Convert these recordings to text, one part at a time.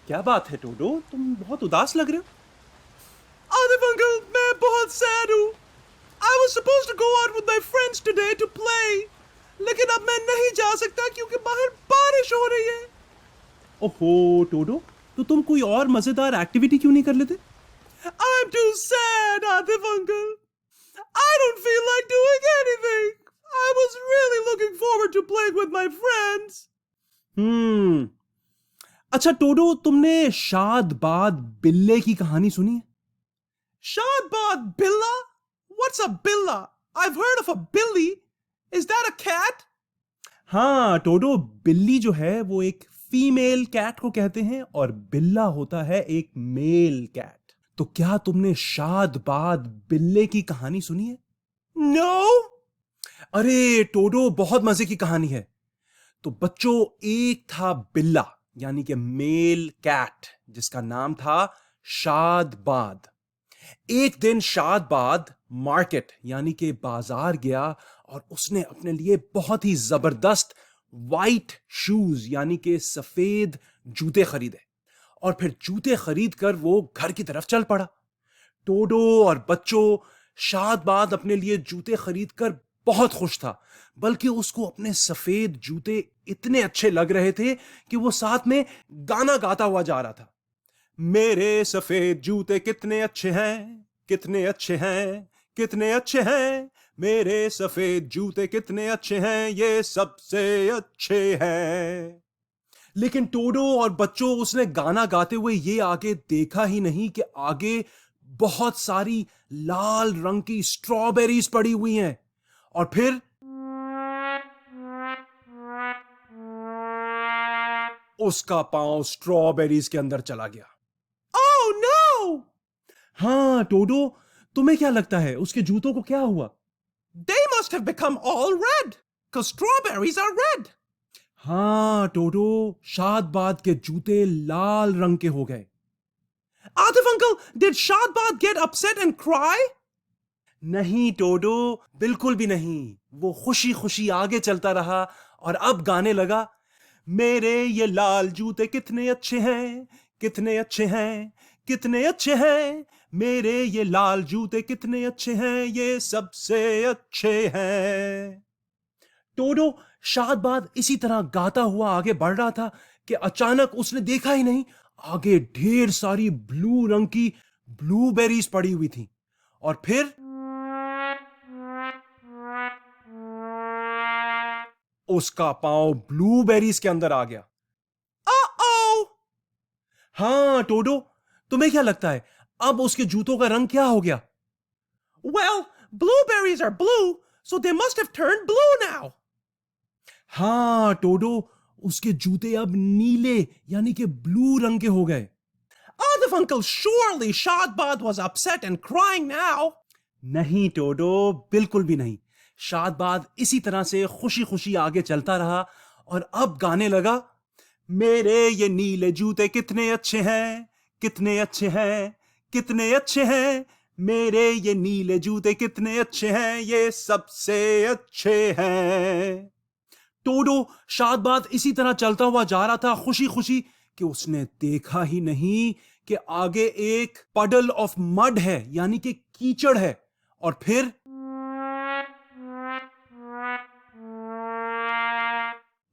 क्या बात है टोडो, तुम बहुत उदास लग रहे हो। आदिफ अंकल, मैं बहुत सैड हूँ। I was supposed to go out with my friends today to play, लेकिन अब मैं नहीं जा सकता क्योंकि बाहर बारिश हो रही है। ओहो टोडो, तो तुम कोई और मजेदार एक्टिविटी क्यों नहीं कर लेते। I'm too sad, Adif uncle. I don't feel like doing anything. I was really looking forward to playing with my friends. हम्म अच्छा टोडो, तुमने शाद बाद बिल्ले की कहानी सुनी है। Shadbad Billa? What's a Billa? I've heard of a Billy. Is that a cat? हाँ टोडो, बिल्ली जो है वो एक फीमेल कैट को कहते हैं और बिल्ला होता है एक मेल कैट। तो क्या तुमने शाद बाद बिल्ले की कहानी सुनी है। No. अरे टोडो, बहुत मजे की कहानी है। तो बच्चों, एक था बिल्ला यानी कि मेल कैट जिसका नाम था शादबाद। एक दिन शादबाद मार्केट यानी कि बाजार गया और उसने अपने लिए बहुत ही जबरदस्त वाइट शूज यानी कि सफेद जूते खरीदे और फिर जूते खरीद कर वो घर की तरफ चल पड़ा। टोडो और बच्चों, शादबाद अपने लिए जूते खरीद कर बहुत खुश था, बल्कि उसको अपने सफेद जूते इतने अच्छे लग रहे थे कि वो साथ में गाना गाता हुआ जा रहा था। मेरे सफेद जूते कितने अच्छे हैं, कितने अच्छे हैं, कितने अच्छे हैं, मेरे सफेद जूते कितने अच्छे हैं, ये सबसे अच्छे हैं। लेकिन टोडो और बच्चों, उसने गाना गाते हुए ये आगे देखा ही नहीं कि आगे बहुत सारी लाल रंग की स्ट्रॉबेरीज पड़ी हुई हैं। और फिर उसका पांव स्ट्रॉबेरीज के अंदर चला गया। Oh no! हाँ टोडो, तुम्हें क्या लगता है उसके जूतों को क्या हुआ। They must have become all red, because strawberries are red. हाँ टोडो, शादबाद के जूते लाल रंग के हो गए। Adif uncle, did Shadbad get upset and cry? नहीं टोडो, बिल्कुल भी नहीं। वो खुशी खुशी आगे चलता रहा और अब गाने लगा, मेरे ये लाल जूते कितने अच्छे हैं, कितने अच्छे हैं, कितने अच्छे हैं, मेरे ये लाल जूते कितने अच्छे हैं, ये सबसे अच्छे हैं। टोडो शादबाद इसी तरह गाता हुआ आगे बढ़ रहा था कि अचानक उसने देखा ही नहीं, आगे ढेर सारी ब्लू रंग की ब्लूबेरीज पड़ी हुई थी। और फिर उसका पांव ब्लूबेरीज के अंदर आ गया। Uh-oh! हाँ टोडो, तुम्हें क्या लगता है अब उसके जूतों का रंग क्या हो गया। Well, blueberries are blue, so they must have turned blue now. हाँ टोडो, उसके जूते अब नीले यानी कि ब्लू रंग के हो गए। Adif uncle, surely Shadbad was upset and crying now. नहीं टोडो, बिल्कुल भी नहीं। शादबाद इसी तरह से खुशी खुशी आगे चलता रहा और अब गाने लगा, मेरे ये नीले जूते कितने अच्छे हैं, कितने अच्छे हैं, कितने अच्छे हैं, मेरे ये नीले जूते कितने अच्छे हैं, ये सबसे अच्छे हैं। टोडो शादबाद इसी तरह चलता हुआ जा रहा था खुशी खुशी कि उसने देखा ही नहीं कि आगे एक पडल ऑफ मड है यानी कि कीचड़ है। और फिर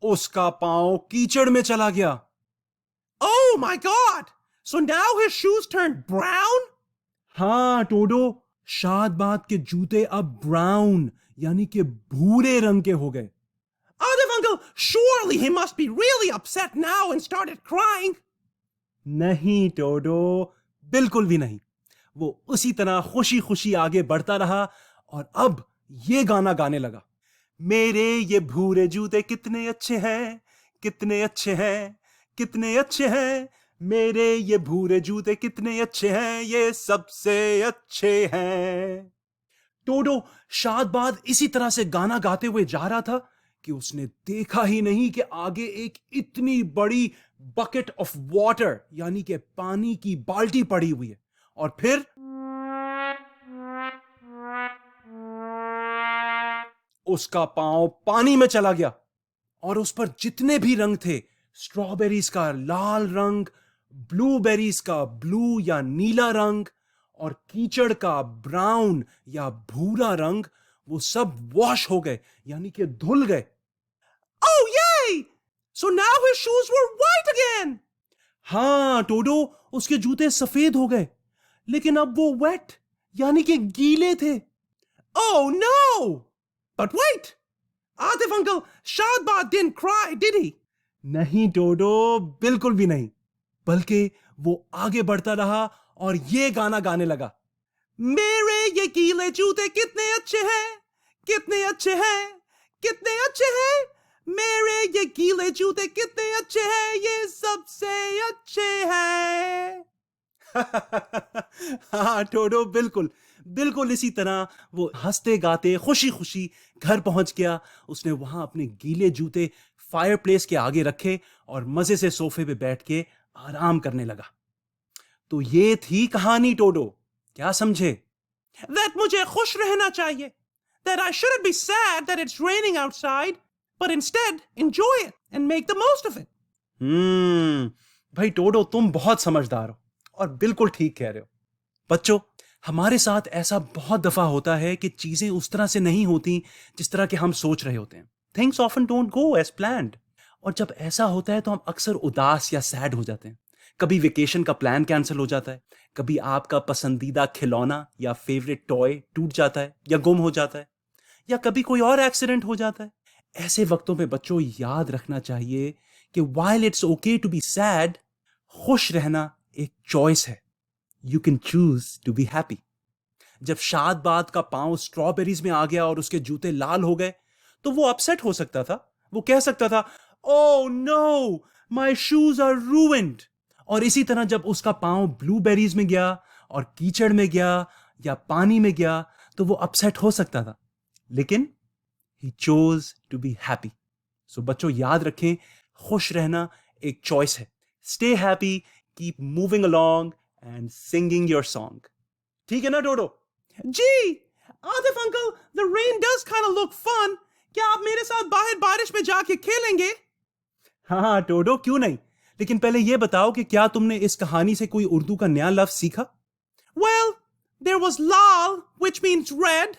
उसका पांव कीचड़ में चला गया। Oh my god! So now his shoes turned brown? हाँ टोडो, शादबाद के जूते अब ब्राउन यानी कि भूरे रंग के हो गए। Adif uncle, surely he must be really upset now and started crying. नहीं टोडो, बिल्कुल भी नहीं। वो उसी तरह खुशी खुशी आगे बढ़ता रहा और अब ये गाना गाने लगा, मेरे ये भूरे जूते कितने अच्छे हैं, कितने अच्छे हैं, कितने अच्छे हैं, मेरे ये भूरे जूते कितने अच्छे हैं, ये सबसे अच्छे हैं। टोडो शादबाद इसी तरह से गाना गाते हुए जा रहा था कि उसने देखा ही नहीं कि आगे एक इतनी बड़ी बकेट ऑफ वाटर यानी कि पानी की बाल्टी पड़ी हुई है। और फिर उसका पांव पानी में चला गया और उस पर जितने भी रंग थे, स्ट्रॉबेरीज का लाल रंग, ब्लूबेरीज का ब्लू या नीला रंग और कीचड़ का ब्राउन या भूरा रंग वो सब वॉश हो गए, यानी कि धुल गए। Oh, yay! So now his shoes were white again! हाँ टोडो, उसके जूते सफेद हो गए, लेकिन अब वो वेट यानी कि गीले थे। Oh no! But wait! Atif uncle, Shadbad didn't cry, did he? नहीं टोडो, बिल्कुल भी नहीं, बल्कि वो आगे बढ़ता रहा और ये गाना गाने लगा। मेरे ये गीले जूते कितने अच्छे हैं, कितने अच्छे हैं, कितने अच्छे हैं। मेरे ये गीले जूते कितने अच्छे हैं, ये सबसे अच्छे हैं। हाँ टोडो, बिल्कुल बिल्कुल इसी तरह वो हंसते गाते खुशी खुशी घर पहुंच गया। उसने वहां अपने गीले जूते फायरप्लेस के आगे रखे और मजे से सोफे पे बैठ के आराम करने लगा। तो ये थी कहानी टोडो, क्या समझे? That मुझे खुश रहना चाहिए। That I shouldn't be sad that it's raining outside, but instead enjoy it and make the most of it. भाई टोडो, तुम बहुत समझदार हो और बिल्कुल ठीक कह रहे हो। बच्चों, हमारे साथ ऐसा बहुत दफा होता है कि चीजें उस तरह से नहीं होती जिस तरह के हम सोच रहे होते हैं। Things often don't go as planned. और जब ऐसा होता है तो हम अक्सर उदास या सैड हो जाते हैं। कभी वेकेशन का प्लान कैंसिल हो जाता है, कभी आपका पसंदीदा खिलौना या फेवरेट टॉय टूट जाता है या गुम हो जाता है, या कभी कोई और एक्सीडेंट हो जाता है। ऐसे वक्तों में बच्चों याद रखना चाहिए कि while it's okay to be sad, खुश रहना एक चॉइस है। You can choose to be happy. जब शादबाद का पांव स्ट्रॉबेरीज में आ गया और उसके जूते लाल हो गए, तो वो अपसेट हो सकता था। वो कह सकता था, Oh no, my shoes are ruined. और इसी तरह जब उसका पांव ब्लूबेरीज में गया और कीचड़ में गया या पानी में गया, तो वो अपसेट हो सकता था। लेकिन he chose to be happy. So बच्चों याद रखें, खुश रहना एक चॉइस है। Stay happy, keep moving along and singing your song. ठीक है ना डोडो? जी, Atif uncle, the rain does kind of look fun. क्या आप मेरे साथ बाहर बारिश में जाके खेलेंगे? हाँ टोडो, क्यों नहीं। लेकिन पहले ये बताओ कि क्या तुमने इस कहानी से कोई उर्दू का नया लफ्ज सीखा? Well, there was lal, which means red.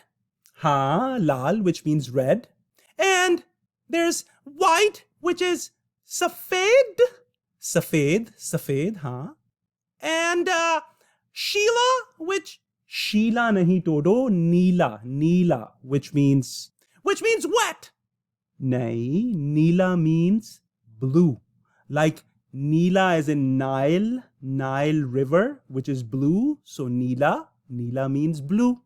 हाँ, लाल which means red. And there's white, which is safed. सफेद, सफेद, हाँ। And Sheila, which शीला नहीं to-do, Neela, Neela which means wet. नहीं, नीला means blue. Like Neela as in Nile, Nile River, which is blue. So Neela, Neela means blue.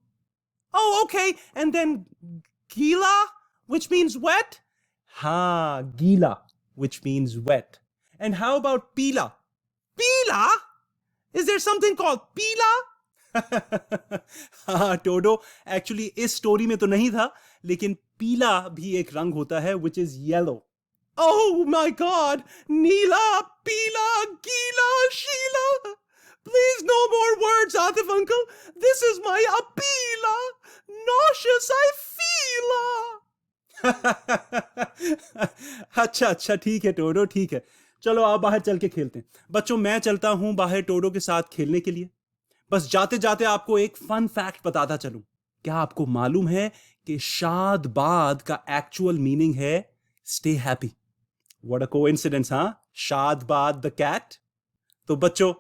Oh, okay. And then Gila, which means wet. Ha, Gila, which means wet. And how about Pila? Pila? Is there something called Pila? हाँ to-do, actually इस story में तो नहीं था, लेकिन पीला भी एक रंग होता है which is yellow. Oh my God! Neela, Pila, Gila, Sheila. Please, no more words, Atif uncle. This is my appeala. Nauseous I feel. अच्छा अच्छा, ठीक है टोडो, ठीक है। चलो आप बाहर चल के खेलते हैं। बच्चों, मैं चलता हूं बाहर टोडो के साथ खेलने के लिए। बस जाते जाते आपको एक फन फैक्ट बताता चलूं। क्या आपको मालूम है कि शादबाद का एक्चुअल मीनिंग है stay happy? What a coincidence, हाँ? शादबाद द कैट। तो बच्चों,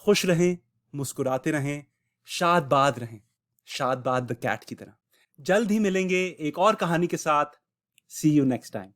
खुश रहें, मुस्कुराते रहें, शादबाद रहें, शादबाद द कैट की तरह। जल्द ही मिलेंगे एक और कहानी के साथ। सी यू नेक्स्ट टाइम।